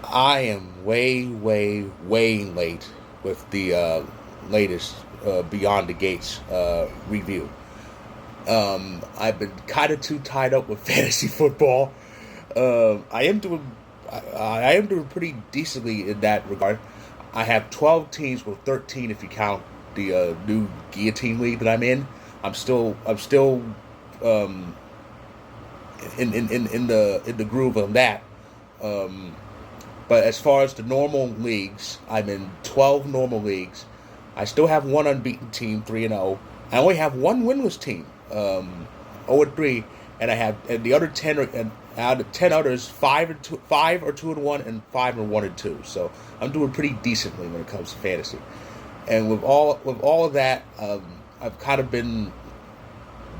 I am way, way, way late with the latest Beyond the Gates review. I've been kind of too tied up with fantasy football. I am doing, I am doing pretty decently in that regard. I have 12 teams, well 13 if you count the new Guillotine League that I'm in. I'm still um, in the groove of that. Um, but as far as the normal leagues, I'm in 12 normal leagues. I still have one unbeaten team, 3-0. I only have one winless team, 0-3, and I have and the other 10 are, and out of 10 others, 5 or 2-1, and 5 or 1-2. So I'm doing pretty decently when it comes to fantasy. And with all of that, I've kind of been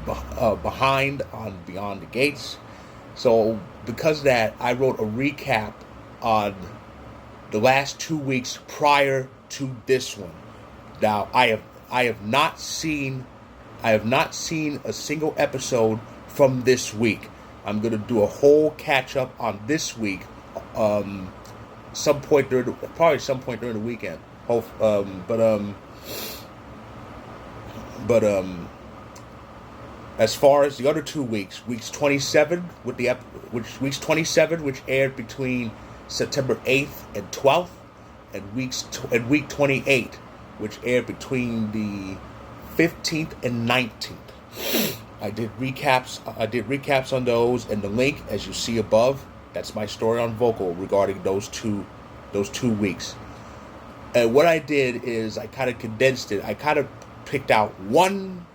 behind on Beyond the Gates. So because of that, I wrote a recap on the last 2 weeks prior to this one. Now I have not seen a single episode from this week. I'm gonna do a whole catch up on this week, um, probably some point during the weekend. Hope, but as far as the other 2 weeks, weeks 27 weeks 27, which aired between September 8th and 12th, and week 28, which aired between the 15th and 19th. I did recaps on those, and the link, as you see above, that's my story on Vocal regarding those two weeks. And what I did is I kind of condensed it. I kind of picked out one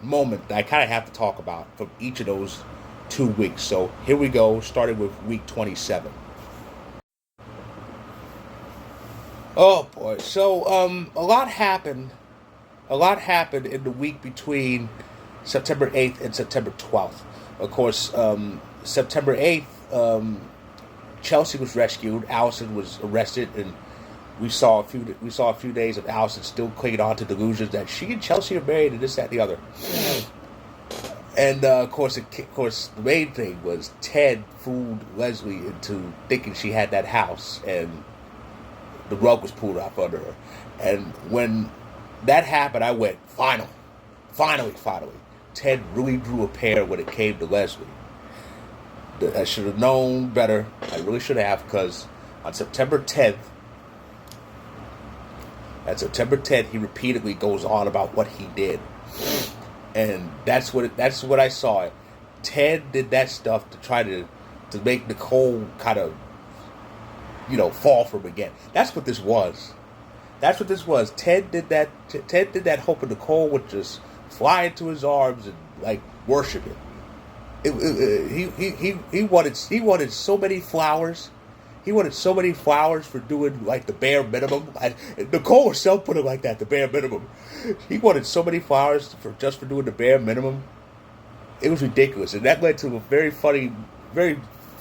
moment that I kind of have to talk about from each of those 2 weeks. So here we go, starting with week 27. Oh boy! So a lot happened. A lot happened in the week between September 8th and September 12th. Of course, September 8th, Chelsea was rescued. Allison was arrested, and we saw a few days of Allison still clinging on to delusions that she and Chelsea are married and this, that, and the other. And of course, the main thing was Ted fooled Leslie into thinking she had that house, and the rug was pulled out under her. And when that happened, I went, finally. Ted really drew a pair when it came to Leslie. I should have known better. I really should have, because on September 10th, he repeatedly goes on about what he did, and that's what I saw. It. Ted did that stuff to try to make Nicole kind of fall for him again. That's what this was. That's what this was. Ted did that. Ted did that, hoping Nicole would just fly into his arms and like worship him. He wanted so many flowers. He wanted so many flowers for doing like the bare minimum. Nicole herself put it like that, the bare minimum. He wanted so many flowers for doing the bare minimum. It was ridiculous, and that led to a very funny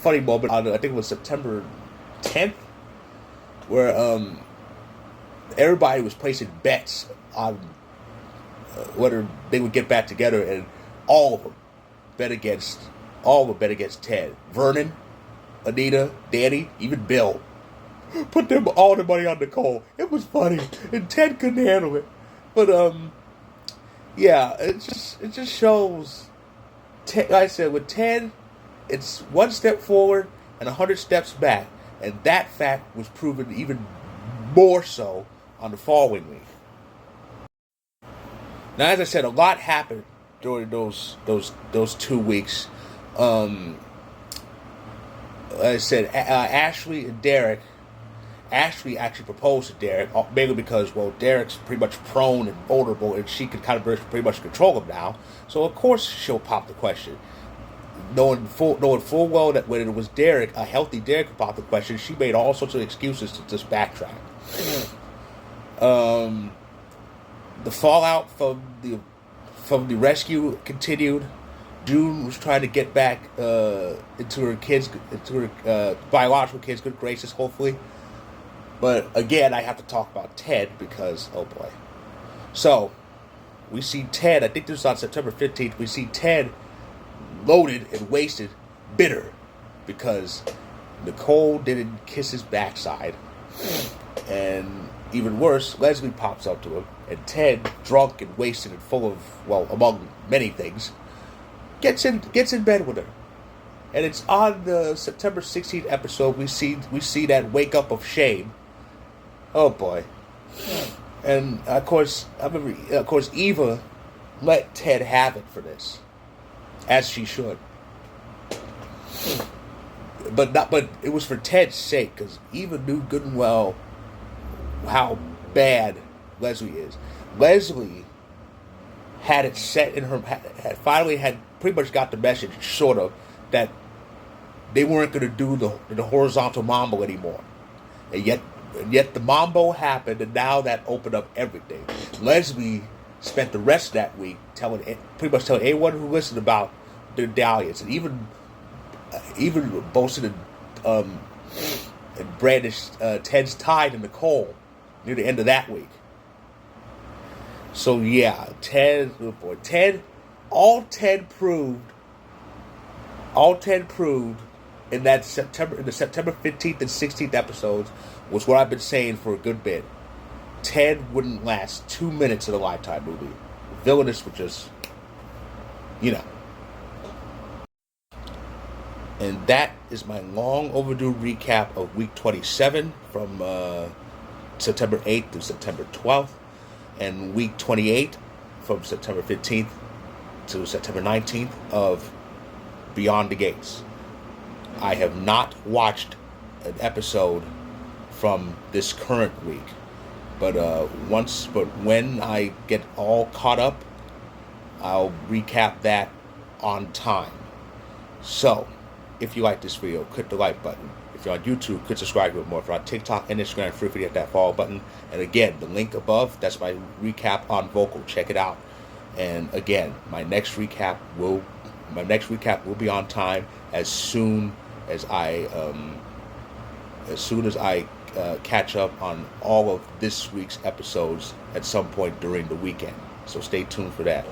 moment on I think it was September 10th, where everybody was placing bets on whether they would get back together, and all of them bet against Ted. Vernon, Anita, Danny, even Bill put them all the money on Nicole. It was funny, and Ted couldn't handle it. But yeah, it just shows. Like I said, with Ted, it's one step forward and 100 steps back, and that fact was proven even more so on the following week. Now, as I said, a lot happened during those 2 weeks. Um, like I said, Ashley and Derek. Ashley actually proposed to Derek, mainly because, well, Derek's pretty much prone and vulnerable, and she could kind of pretty much control him now. So of course she'll pop the question, knowing full well that when it was Derek, a healthy Derek, who popped the question. She made all sorts of excuses to just backtrack. Um, the fallout from the rescue continued. June was trying to get back into her biological kids' good graces, hopefully. But again, I have to talk about Ted because, oh boy. So, we see Ted, I think this was on September 15th, we see Ted loaded and wasted, bitter, because Nicole didn't kiss his backside. And even worse, Leslie pops up to him, and Ted, drunk and wasted and full of, well, among many things, gets in bed with her. And it's on the September 16th episode we see that wake up of Shane. Oh boy. And of course Eva let Ted have it for this, as she should. But it was for Ted's sake, because Eva knew good and well how bad Leslie is. Leslie had it set in her, had finally pretty much got the message, sort of, that they weren't going to do the horizontal mambo anymore. And yet the mambo happened, and now that opened up everything. Leslie spent the rest of that week pretty much telling anyone who listened about their dalliance, and even boasted and brandished Ted's tie to Nicole near the end of that week. So yeah, all Ted proved in the September 15th and 16th episodes was what I've been saying for a good bit. Ted wouldn't last 2 minutes in a Lifetime movie. Villainous would just, And that is my long overdue recap of week 27 from September 8th to September 12th, and week 28 from September 15th to September 19th of Beyond the Gates. I have not watched an episode from this current week, but when I get all caught up, I'll recap that on time. So, if you like this video, click the like button. If you're on YouTube, click subscribe to it more. If you're on TikTok and Instagram, feel free to hit that follow button. And again, the link above, that's my recap on Vocal. Check it out. And again, my next recap will be on time as soon as I catch up on all of this week's episodes at some point during the weekend. So stay tuned for that.